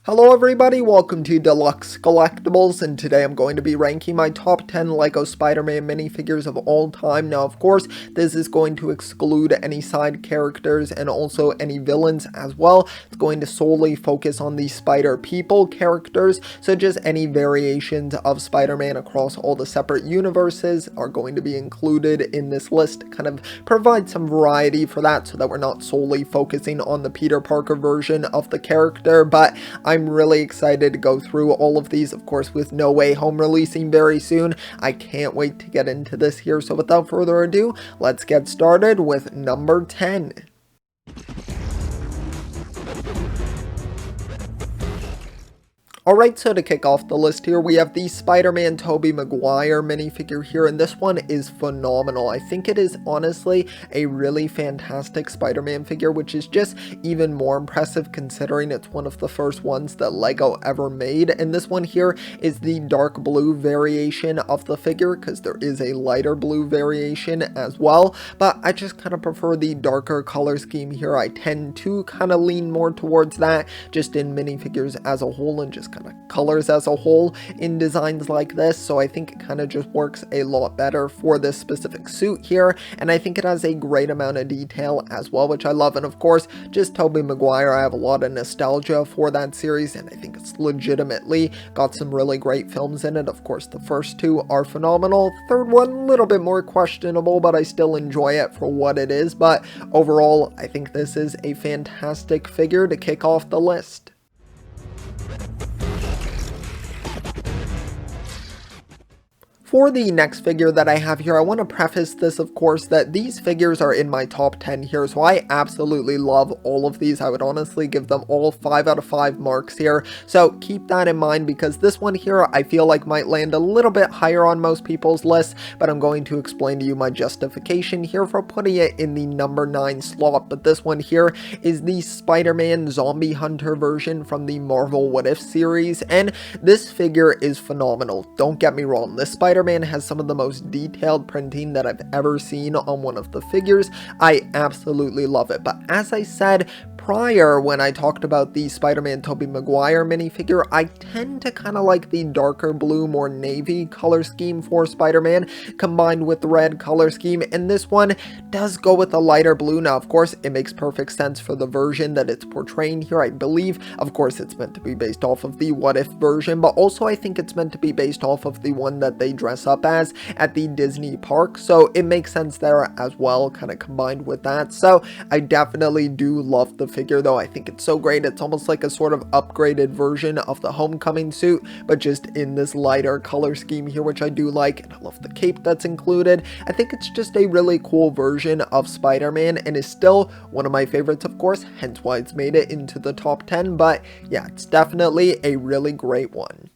Hello everybody, welcome to Deluxe Collectibles, and today I'm going to be ranking my top 10 LEGO Spider-Man minifigures of all time. Now of course, this is going to exclude any side characters and also any villains as well. It's going to solely focus on the Spider-People characters, so just any variations of Spider-Man across all the separate universes are going to be included in this list to kind of provide some variety for that so that we're not solely focusing on the Peter Parker version of the character. But I'm really excited to go through all of these, of course, with No Way Home releasing very soon. I can't wait to get into this here, so without further ado, let's get started with number 10. Alright, so to kick off the list here, we have the Spider-Man Tobey Maguire minifigure here, and this one is phenomenal. I think it is honestly a really fantastic Spider-Man figure, which is just even more impressive considering it's one of the first ones that LEGO ever made. And this one here is the dark blue variation of the figure, because there is a lighter blue variation as well, but I just kind of prefer the darker color scheme here. I tend to kind of lean more towards that just in minifigures as a whole and just kind of colors as a whole in designs like this, so I think it kind of just works a lot better for this specific suit here, and I think it has a great amount of detail as well, which I love. And of course, just Tobey Maguire, I have a lot of nostalgia for that series, and I think it's legitimately got some really great films in it. Of course, the first two are phenomenal, the third one a little bit more questionable, but I still enjoy it for what it is. But overall, I think this is a fantastic figure to kick off the list. For the next figure that I have here, I want to preface this, of course, that these figures are in my top 10 here, so I absolutely love all of these. I would honestly give them all 5 out of 5 marks here, so keep that in mind, because this one here I feel like might land a little bit higher on most people's lists, but I'm going to explain to you my justification here for putting it in the number 9 slot. But this one here is the Spider-Man Zombie Hunter version from the Marvel What If series, and this figure is phenomenal. Don't get me wrong, this Spider-Man has some of the most detailed printing that I've ever seen on one of the figures. I absolutely love it. But as I said prior, when I talked about the Spider-Man Tobey Maguire minifigure, I tend to kind of like the darker blue, more navy color scheme for Spider-Man combined with the red color scheme, and this one does go with a lighter blue. Now of course it makes perfect sense for the version that it's portraying here. I believe, of course, it's meant to be based off of the What If version, but also I think it's meant to be based off of the one that they dress up as at the Disney park, so it makes sense there as well, kind of combined with that. So I definitely do love the figure, though. I think it's so great. It's almost like a sort of upgraded version of the Homecoming suit, but just in this lighter color scheme here, which I do like, and I love the cape that's included. I think it's just a really cool version of Spider-Man and is still one of my favorites, of course, hence why it's made it into the top 10, but yeah, it's definitely a really great one.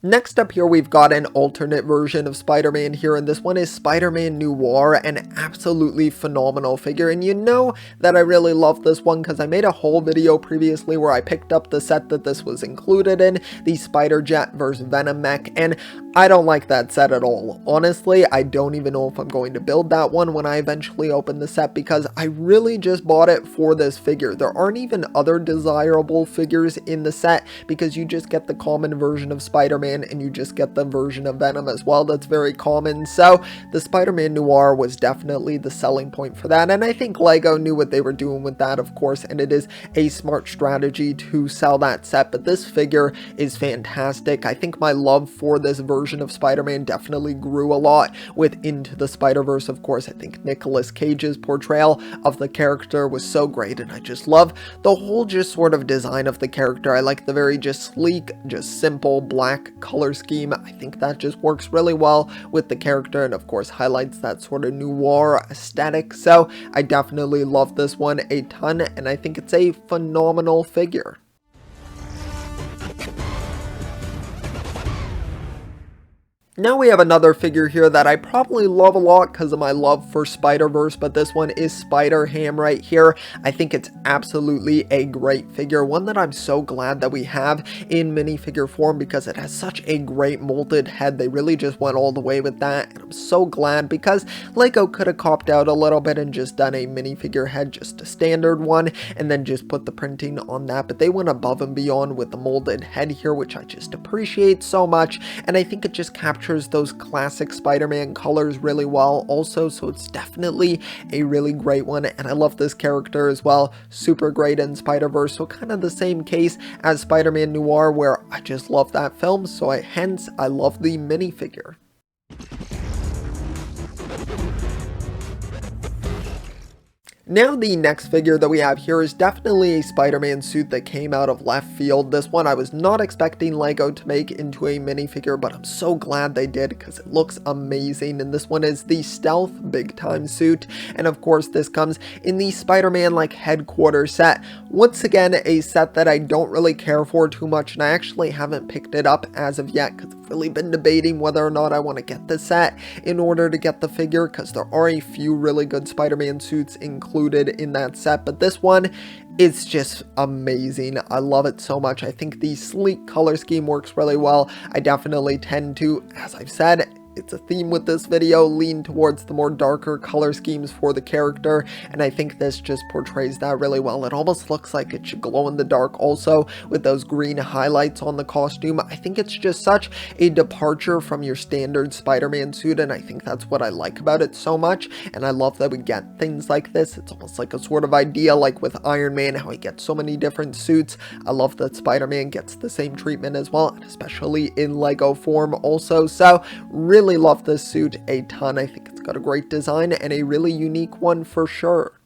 Next up here, we've got an alternate version of Spider-Man here, and this one is Spider-Man Noir, an absolutely phenomenal figure. And you know that I really love this one because I made a whole video previously where I picked up the set that this was included in, the Spider-Jet vs. Venom mech, and I don't like that set at all. Honestly, I don't even know if I'm going to build that one when I eventually open the set, because I really just bought it for this figure. There aren't even other desirable figures in the set, because you just get the common version of Spider-Man and you just get the version of Venom as well that's very common. So the Spider-Man Noir was definitely the selling point for that, and I think LEGO knew what they were doing with that, of course, and it is a smart strategy to sell that set. But this figure is fantastic. I think my love for this version of Spider-Man definitely grew a lot with Into the Spider-Verse. Of course, I think Nicolas Cage's portrayal of the character was so great, and I just love the whole just sort of design of the character. I like the very just sleek, just simple black color scheme. I think that just works really well with the character, and of course highlights that sort of noir aesthetic. So I definitely love this one a ton, and I think it's a phenomenal figure. Now we have another figure here that I probably love a lot because of my love for Spider-Verse, but this one is Spider-Ham right here. I think it's absolutely a great figure, one that I'm so glad that we have in minifigure form because it has such a great molded head. They really just went all the way with that, and I'm so glad because LEGO could have copped out a little bit and just done a minifigure head, just a standard one, and then just put the printing on that, but they went above and beyond with the molded head here, which I just appreciate so much, and I think it just captures those classic Spider-Man colors really well also, so it's definitely a really great one, and I love this character as well. Super great in Spider-Verse, so kind of the same case as Spider-Man Noir, where I just love that film, so hence I love the minifigure. Now the next figure that we have here is definitely a Spider-Man suit that came out of left field. This one I was not expecting LEGO to make into a minifigure, but I'm so glad they did because it looks amazing. And this one is the Stealth Big Time suit, and of course this comes in the Spider-Man like headquarters set. Once again, a set that I don't really care for too much, and I actually haven't picked it up as of yet because I've really been debating whether or not I want to get the set in order to get the figure, because there are a few really good Spider-Man suits included in that set, but this one, it's just amazing. I love it so much. I think the sleek color scheme works really well. I definitely tend to, as I've said, it's a theme with this video, lean towards the more darker color schemes for the character, and I think this just portrays that really well. It almost looks like it should glow in the dark also, with those green highlights on the costume. I think it's just such a departure from your standard Spider-Man suit, and I think that's what I like about it so much, and I love that we get things like this. It's almost like a sort of idea like with Iron Man, how he gets so many different suits. I love that Spider-Man gets the same treatment as well, and especially in LEGO form also, so really love this suit a ton. I think it's got a great design and a really unique one for sure.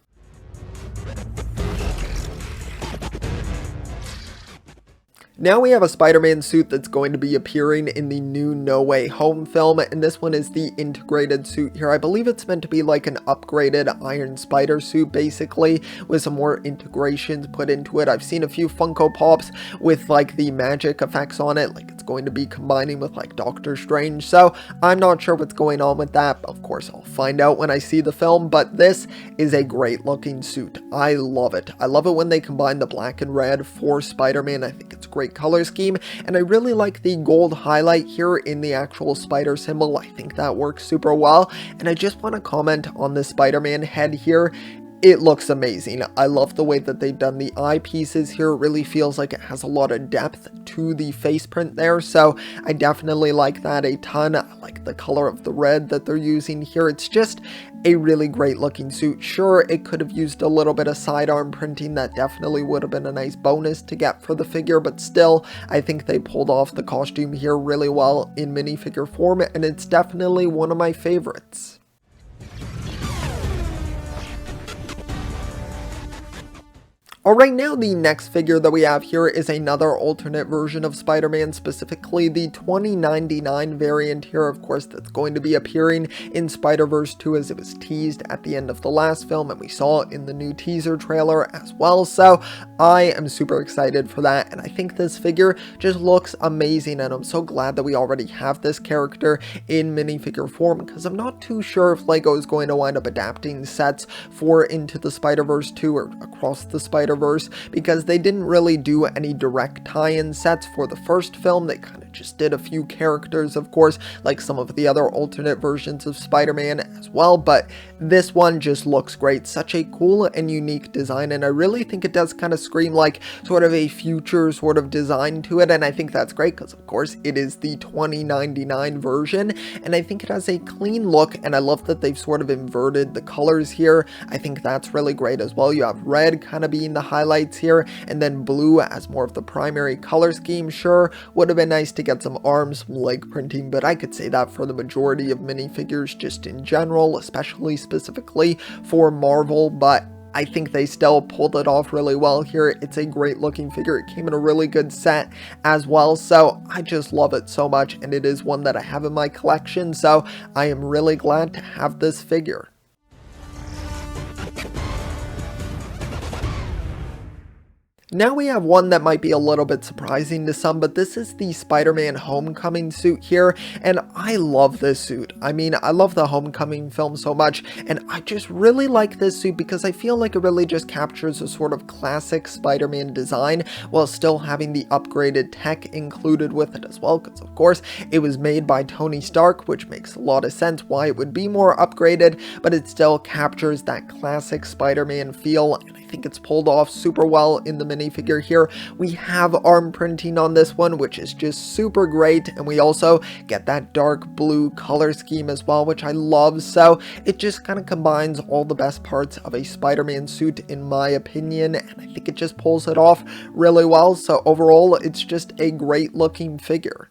Now we have a Spider-Man suit that's going to be appearing in the new No Way Home film, and this one is the integrated suit here. I believe it's meant to be like an upgraded Iron Spider suit, basically, with some more integrations put into it. I've seen a few Funko Pops with like the magic effects on it, like it's going to be combining with like Doctor Strange, so I'm not sure what's going on with that. Of course, I'll find out when I see the film, but this is a great looking suit. I love it. I love it when they combine the black and red for Spider-Man. I think it's great color scheme, and I really like the gold highlight here in the actual spider symbol. I think that works super well, and I just want to comment on the Spider-Man head here. It looks amazing. I love the way that they've done the eye pieces here. It really feels like it has a lot of depth to the face print there, so I definitely like that a ton. I like the color of the red that they're using here. It's just a really great looking suit. Sure, it could have used a little bit of sidearm printing. That definitely would have been a nice bonus to get for the figure, but still, I think they pulled off the costume here really well in minifigure form, and it's definitely one of my favorites. Alright, now the next figure that we have here is another alternate version of Spider-Man, specifically the 2099 variant here, of course, that's going to be appearing in Spider-Verse 2 as it was teased at the end of the last film, and we saw it in the new teaser trailer as well, so I am super excited for that, and I think this figure just looks amazing, and I'm so glad that we already have this character in minifigure form, because I'm not too sure if LEGO is going to wind up adapting sets for Into the Spider-Verse 2 or Across the Spider-Verse, because they didn't really do any direct tie-in sets for the first film. They kind of just did a few characters, of course, like some of the other alternate versions of Spider-Man as well, but this one just looks great. Such a cool and unique design, and I really think it does kind of scream like sort of a future sort of design to it, and I think that's great because, of course, it is the 2099 version, and I think it has a clean look, and I love that they've sort of inverted the colors here. I think that's really great as well. You have red kind of being the highlights here, and then blue as more of the primary color scheme. Sure, would have been nice to get some arms, some leg printing, but I could say that for the majority of minifigures just in general, especially specifically for Marvel, but I think they still pulled it off really well here. It's a great looking figure. It came in a really good set as well, so I just love it so much, and it is one that I have in my collection, so I am really glad to have this figure. Now we have one that might be a little bit surprising to some, but this is the Spider-Man Homecoming suit here, and I love this suit. I mean, I love the Homecoming film so much, and I just really like this suit because I feel like it really just captures a sort of classic Spider-Man design while still having the upgraded tech included with it as well, because of course it was made by Tony Stark, which makes a lot of sense why it would be more upgraded, but it still captures that classic Spider-Man feel, and I think it's pulled off super well in the minifigure here. We have arm printing on this one, which is just super great, and we also get that dark blue color scheme as well, which I love. So it just kind of combines all the best parts of a Spider-Man suit in my opinion, and I think it just pulls it off really well. So overall, it's just a great looking figure.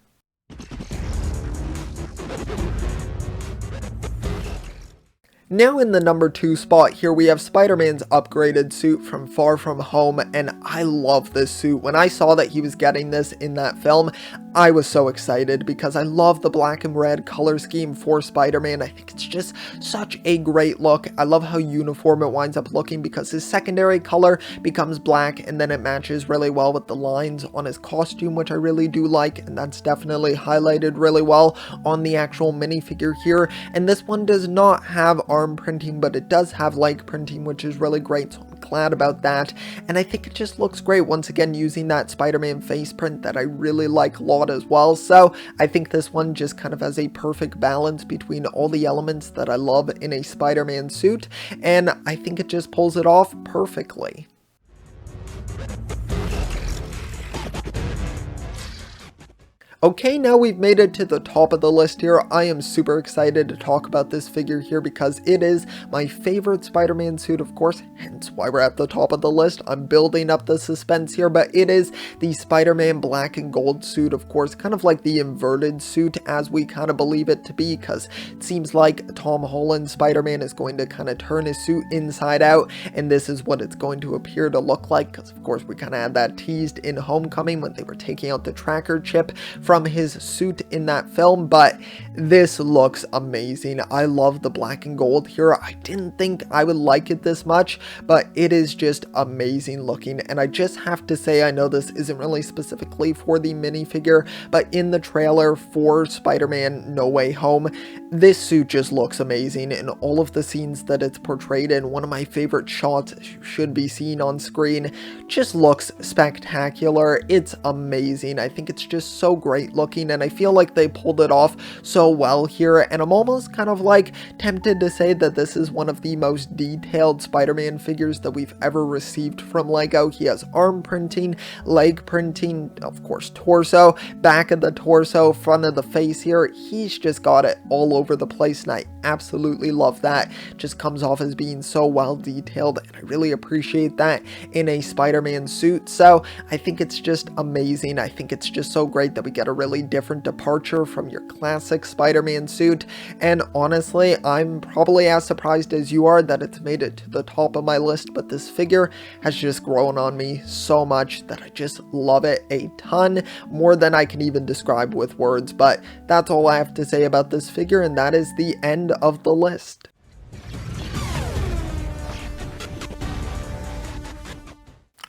Now in the number 2 spot here we have Spider-Man's upgraded suit from Far From Home, and I love this suit. When I saw that he was getting this in that film, I was so excited because I love the black and red color scheme for Spider-Man. I think it's just such a great look. I love how uniform it winds up looking because his secondary color becomes black and then it matches really well with the lines on his costume, which I really do like, and that's definitely highlighted really well on the actual minifigure here. And this one does not have arm printing, but it does have leg printing, which is really great, so I'm glad about that. And I think it just looks great, once again using that Spider-Man face print that I really like a lot as well. So I think this one just kind of has a perfect balance between all the elements that I love in a Spider-Man suit, and I think it just pulls it off perfectly. Okay, now we've made it to the top of the list here. I am super excited to talk about this figure here because it is my favorite Spider-Man suit, of course, hence why we're at the top of the list. I'm building up the suspense here, but it is the Spider-Man black and gold suit, of course, kind of like the inverted suit as we kind of believe it to be, because it seems like Tom Holland's Spider-Man is going to kind of turn his suit inside out, and this is what it's going to appear to look like, because of course we kind of had that teased in Homecoming when they were taking out the tracker chip from his suit in that film. But this looks amazing. I love the black and gold here. I didn't think I would like it this much, but it is just amazing looking. And I just have to say, I know this isn't really specifically for the minifigure, but in the trailer for Spider-Man No Way Home, this suit just looks amazing in all of the scenes that it's portrayed in. One of my favorite shots you should be seeing on screen, just looks spectacular. It's amazing. I think it's just so great looking, and I feel like they pulled it off so well here, and I'm almost kind of like tempted to say that this is one of the most detailed Spider-Man figures that we've ever received from LEGO. He has arm printing, leg printing, of course torso, back of the torso, front of the face here. He's just got it all over the place, and I absolutely love that. Just comes off as being so well detailed, and I really appreciate that in a Spider-Man suit. So I think it's just amazing. I think it's just so great that we get a really different departure from your classic Spider-Man suit, and honestly, I'm probably as surprised as you are that it's made it to the top of my list, but this figure has just grown on me so much that I just love it a ton, more than I can even describe with words. But that's all I have to say about this figure, and that is the end of the list.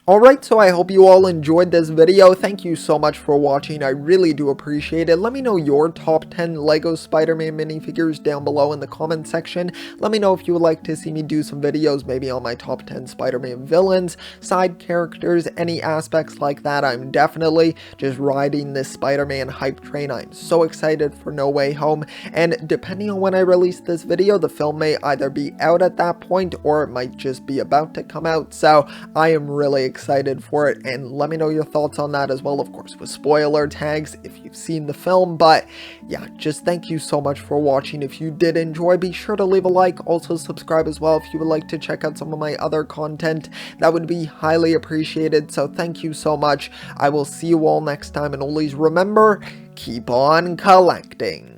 Alright, so I hope you all enjoyed this video. Thank you so much for watching. I really do appreciate it. Let me know your top 10 LEGO Spider-Man minifigures down below in the comment section. Let me know if you would like to see me do some videos, maybe on my top 10 Spider-Man villains, side characters, any aspects like that. I'm definitely just riding this Spider-Man hype train. I'm so excited for No Way Home, and depending on when I release this video, the film may either be out at that point or it might just be about to come out. So I am really excited for it, and let me know your thoughts on that as well, of course with spoiler tags if you've seen the film. But yeah, just thank you so much for watching. If you did enjoy, be sure to leave a like, also subscribe as well if you would like to check out some of my other content. That would be highly appreciated. So thank you so much. I will see you all next time, and always remember, keep on collecting.